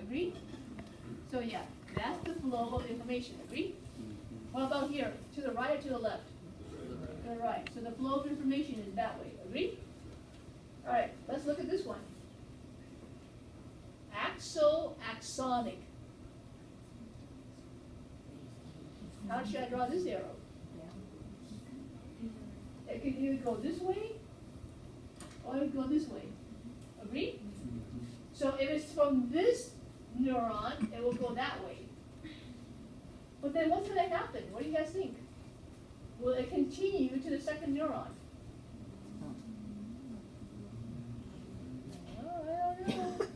Agree? So yeah, that's the flow of information. Agree? What about here? To the right or to the left? To the right. So the flow of information is that way. Agree? All right, let's look at this one. Axonic. How should I draw this arrow? It can either go this way or it can go this way. Agree? So if it's from this neuron, it will go that way. But then what's going to happen? What do you guys think? Will it continue to the second neuron? Oh, I don't know.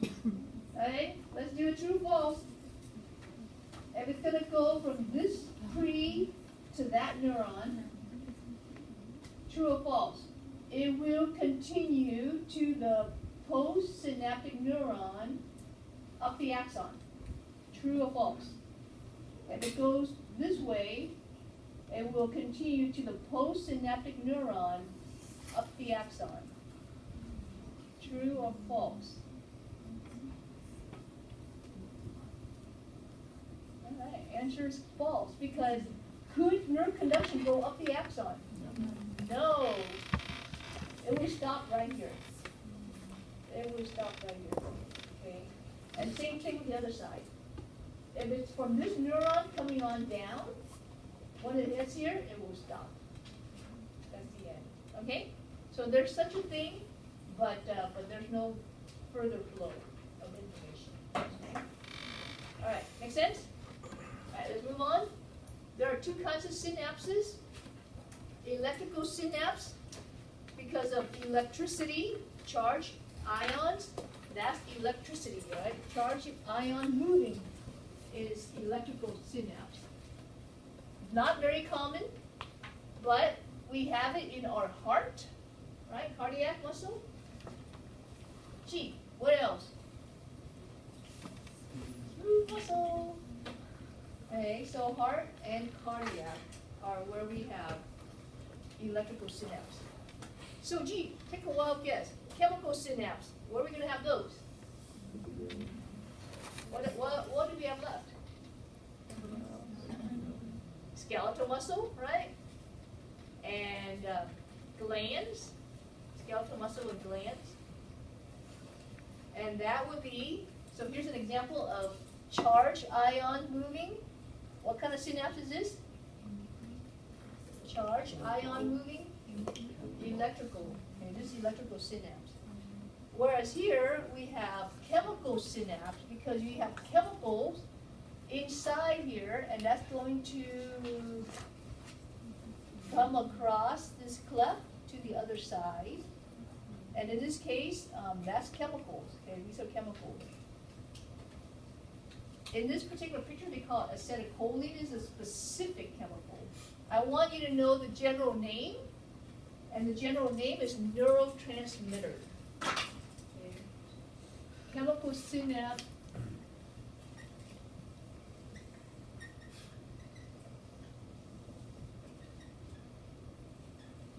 Alright, let's do a true or false. If it's going to go from this tree to that neuron, true or false? It will continue to the postsynaptic neuron up the axon. True or false? If it goes this way, it will continue to the postsynaptic neuron up the axon. True or false? All right, answer is false, because could nerve conduction go up the axon? No. It will stop right here. It will stop right here. Okay? And same thing with the other side. If it's from this neuron coming on down, when it hits here, it will stop. That's the end. Okay? So there's such a thing, but there's no further flow of information. Okay? All right, make sense? All right, let's move on. There are two kinds of synapses. Electrical synapse, because of electricity, charge, ions, that's electricity, right? Charge, ion moving is electrical synapse. Not very common, but we have it in our heart, right? Cardiac muscle. Gee, what else? Smooth muscle. Okay, so heart and cardiac are where we have electrical synapse. So gee, take a wild guess. Chemical synapse, where are we going to have those? What do we have left? Skeletal muscle, right? And glands, skeletal muscle and glands. And that would be, so here's an example of charge ion moving. What kind of synapse is this? Charge, ion moving, electrical. Okay, this is electrical synapse. Whereas here we have chemical synapse, because you have chemicals inside here, and that's going to come across this cleft to the other side. And in this case, that's chemicals. Okay, these are chemicals. In this particular picture, they call it acetylcholine. Is a specific chemical. I want you to know the general name, and the general name is neurotransmitter. Okay. Chemical synapse.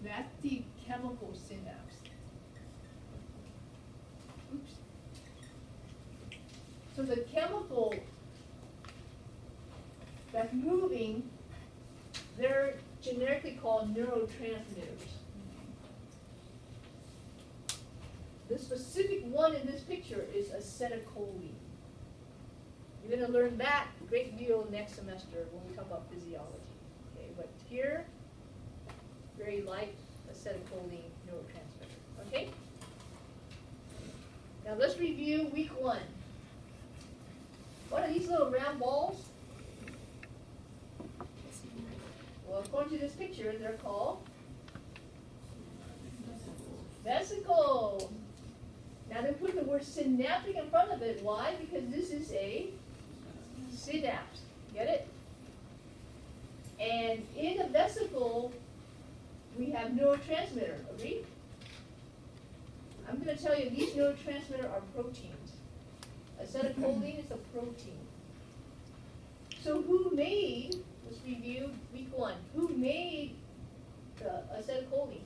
That's the chemical synapse. Oops. So the chemical that's moving, they're generically called neurotransmitters. The specific one in this picture is acetylcholine. You're going to learn that a great deal next semester when we talk about physiology. Okay, but here, very light acetylcholine neurotransmitter. Okay? Now let's review week 1. What are these little round balls? Well, according to this picture, they're called vesicle. Now they put the word synaptic in front of it. Why? Because this is a synapse. Get it? And in a vesicle, we have neurotransmitter. Agree? I'm going to tell you these neurotransmitter are proteins. Acetylcholine is a protein. So who made, let's review week 1, who made the acetylcholine?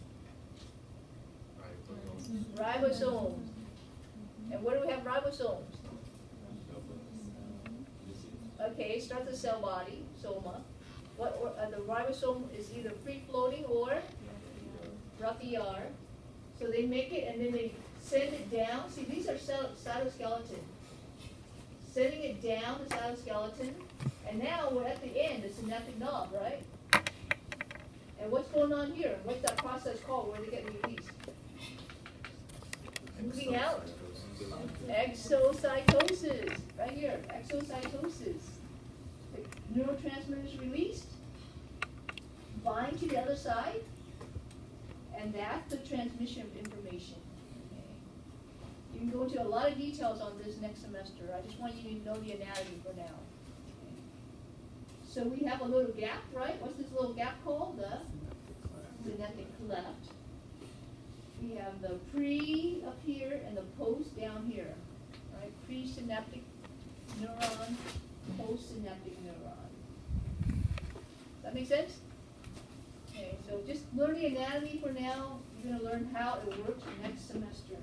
Ribosomes. And where do we have ribosomes? okay, starts the cell body, soma. The ribosome is either free-floating or roughy-R. So they make it and then they send it down. See, these are cytoskeleton. Sending it down the cytoskeleton, and now we're at the end, the synaptic knob, right? And what's going on here? What's that process called where they get released? Moving out. Exocytosis, right here, exocytosis. The neurotransmitter is released, bind to the other side, and that's the transmission of information. You can go into a lot of details on this next semester. I just want you to know the anatomy for now. Okay. So we have a little gap, right? What's this little gap called? The synaptic cleft. We have the pre up here and the post down here. Right? Presynaptic neuron, postsynaptic neuron. Does that make sense? Okay, so just learn the anatomy for now. You're going to learn how it works next semester.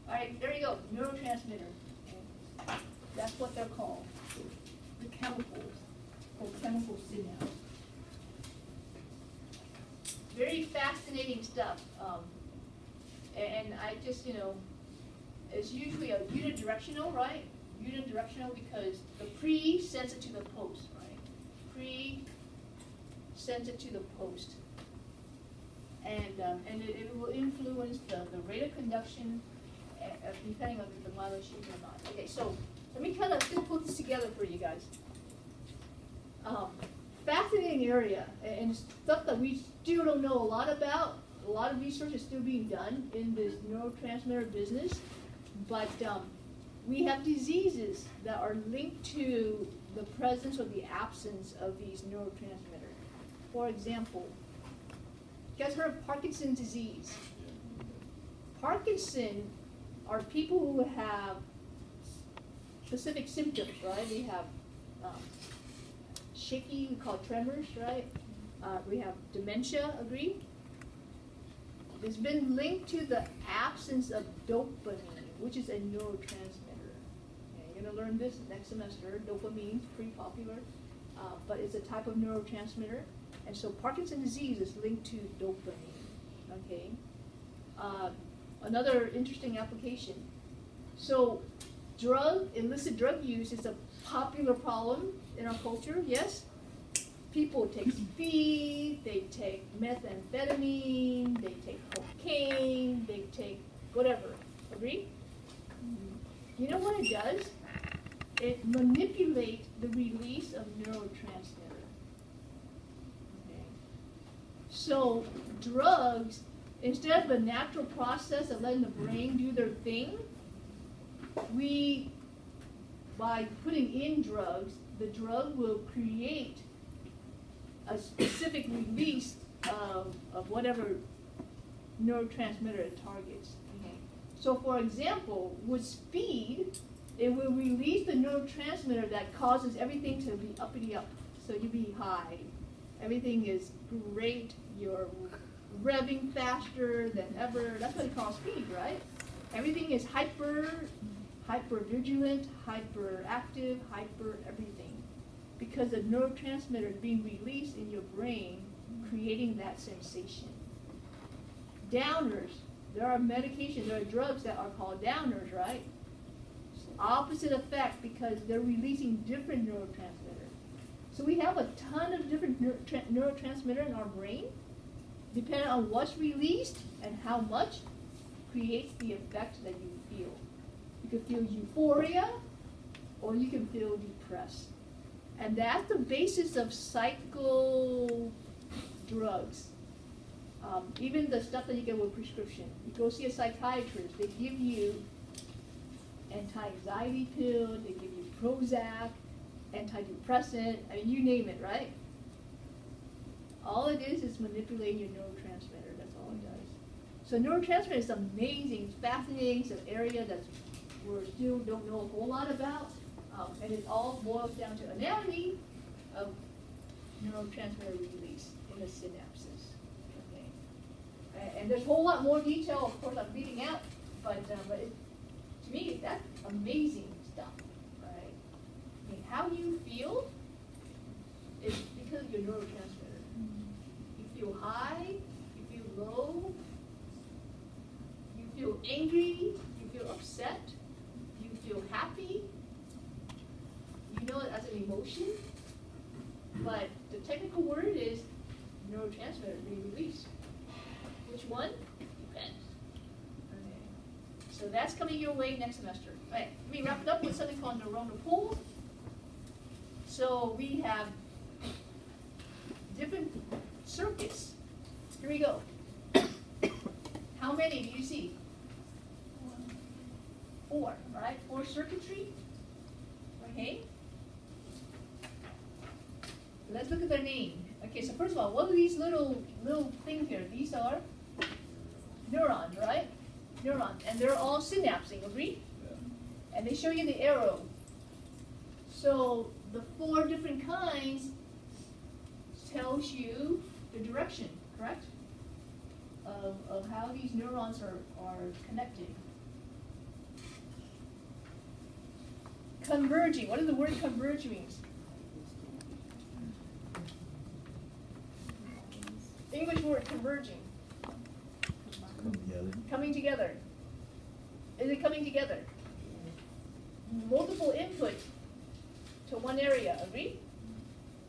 All right, there you go, neurotransmitter. Okay. That's what they're called, the chemicals, or chemical synapse. Very fascinating stuff. And I just, it's usually a unidirectional, right? Unidirectional because the pre sends it to the post, right? Pre sends it to the post. And it will influence the rate of conduction depending on the myelin sheath or not. Okay, so let me kind of still put this together for you guys. Fascinating area and stuff that we still don't know a lot about. A lot of research is still being done in this neurotransmitter business, but we have diseases that are linked to the presence or the absence of these neurotransmitters. For example, you guys heard of Parkinson's disease? Parkinson are people who have specific symptoms, right? They have shaky, we call it tremors, right? We have dementia, agree? It's been linked to the absence of dopamine, which is a neurotransmitter. Okay, you're going to learn this next semester. Dopamine is pretty popular, but it's a type of neurotransmitter. And so Parkinson's disease is linked to dopamine, okay? Another interesting application. So illicit drug use is a popular problem in our culture, yes? People take speed, they take methamphetamine, they take cocaine, they take whatever. Agree? You know what it does? It manipulates the release of neurotransmitter. Okay. So drugs, instead of the natural process of letting the brain do their thing, by putting in drugs, the drug will create a specific release of whatever neurotransmitter it targets. Okay. So for example, with speed, it will release the neurotransmitter that causes everything to be uppity up. So you be high. Everything is great. You're revving faster than ever. That's what they call speed, right? Everything is hyper vigilant, hyperactive, hyper everything. Because the neurotransmitter is being released in your brain, creating that sensation. Downers, there are medications, there are drugs that are called downers, right? Opposite effect because they're releasing different neurotransmitters. So we have a ton of different neurotransmitters in our brain. Depending on what's released and how much, creates the effect that you feel. You can feel euphoria, or you can feel depressed. And that's the basis of psycho drugs. Even the stuff that you get with prescription. You go see a psychiatrist, they give you anti-anxiety pill, they give you Prozac, antidepressant, I mean, you name it, right? All it is manipulating your neurotransmitter, that's all it does. So neurotransmitter is amazing, it's fascinating, it's an area that we still don't know a whole lot about, and it all boils down to anatomy of neurotransmitter release in the synapses. Okay. And there's a whole lot more detail, of course, I'm leaving out, but to me, that's amazing stuff, right? I mean, how how you feel is because of your neurotransmitter. You feel high, you feel low, you feel angry, you feel upset, you feel happy. You know it as an emotion, but the technical word is neurotransmitter being released. Which one? Depends. Okay. So that's coming your way next semester. All right, let me wrap it up with something called neuronal pools. So we have different circuits. Here we go. How many do you see? 4, right? 4 circuitry. Okay. Let's look at their name. Okay, so first of all, what are these little things here? These are neurons, right? Neurons, and they're all synapsing, agree? Yeah. And they show you the arrow. So the 4 different kinds tells you the direction, correct? Of how these neurons are connecting. Converging. What does the word converge means? English word converging. Coming together. Is it coming together? Multiple input to one area, agree?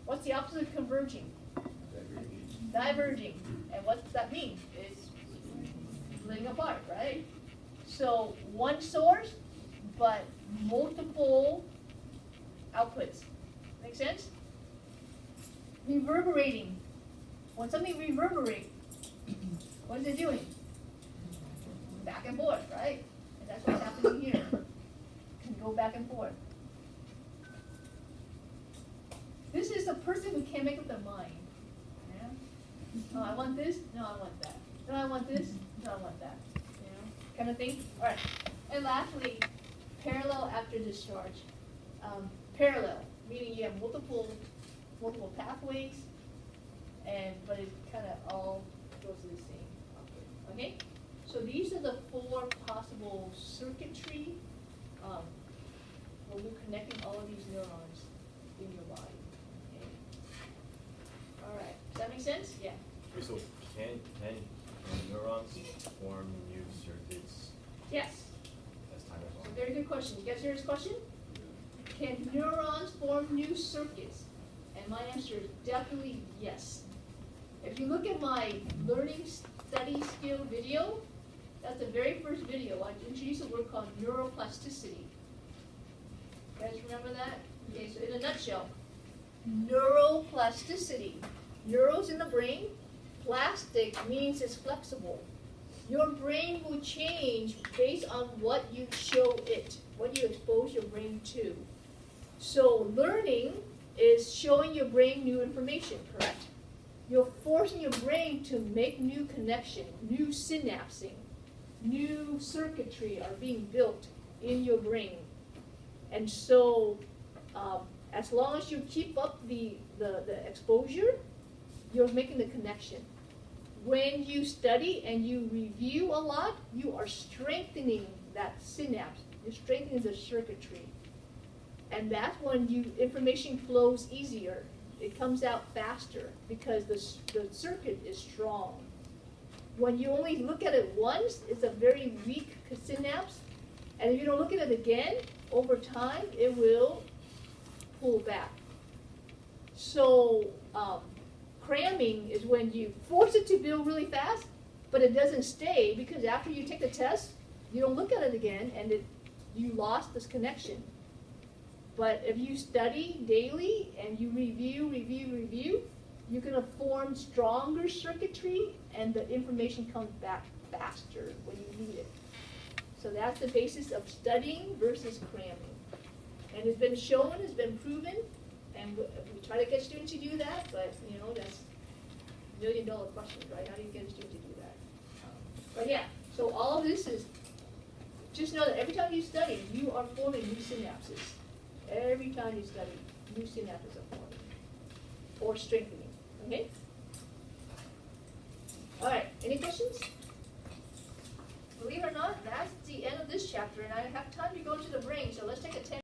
What's the opposite of converging? Diverging. And what does that mean? It's splitting apart, right? So one source, but multiple outputs. Make sense? Reverberating. When something reverberates, what is it doing? Back and forth, right? And that's what's happening here. Can go back and forth. This is a person who can't make up their mind. Yeah? Oh, I want this. No, I want that. No, I want this. No, I want that. You know, kind of thing. All right. And lastly, parallel after discharge. Parallel, meaning you have multiple pathways, but it kind of all goes to the same output. Okay. So these are the 4 possible circuitry where we're connecting all of these neurons in your body. Okay. All right. Does that make sense? Yeah. Okay, so can neurons form new circuits Yes. as time goes on? Very good question. You guys hear this question? Can neurons form new circuits? And my answer is definitely yes. If you look at my learning study skill video, that's the very first video. I introduced a word called neuroplasticity. You guys remember that? Okay, so in a nutshell, neuroplasticity. Neuros in the brain, plastic means it's flexible. Your brain will change based on what you show it, what you expose your brain to. So learning is showing your brain new information, correct? You're forcing your brain to make new connection, new synapsing, new circuitry are being built in your brain. And so as long as you keep up the exposure, you're making the connection. When you study and you review a lot, you are strengthening that synapse. You're strengthening the circuitry. And that's when information flows easier. It comes out faster because the circuit is strong. When you only look at it once, it's a very weak synapse. And if you don't look at it again, over time, it will pull back. So cramming is when you force it to build really fast, but it doesn't stay because after you take the test, you don't look at it again, and you lost this connection. But if you study daily and you review, you're going to form stronger circuitry, and the information comes back faster when you need it. So that's the basis of studying versus cramming. And it's been shown, it's been proven, and we try to get students to do that, but that's $1 million question, right? How do you get a student to do that? But yeah, so all of this is, just know that every time you study, you are forming new synapses. Every time you study, new synapses are forming or strengthening. Okay? All right, any questions? Believe it or not, that's the end of this chapter, and I have time to go into the brain, so let's take a 10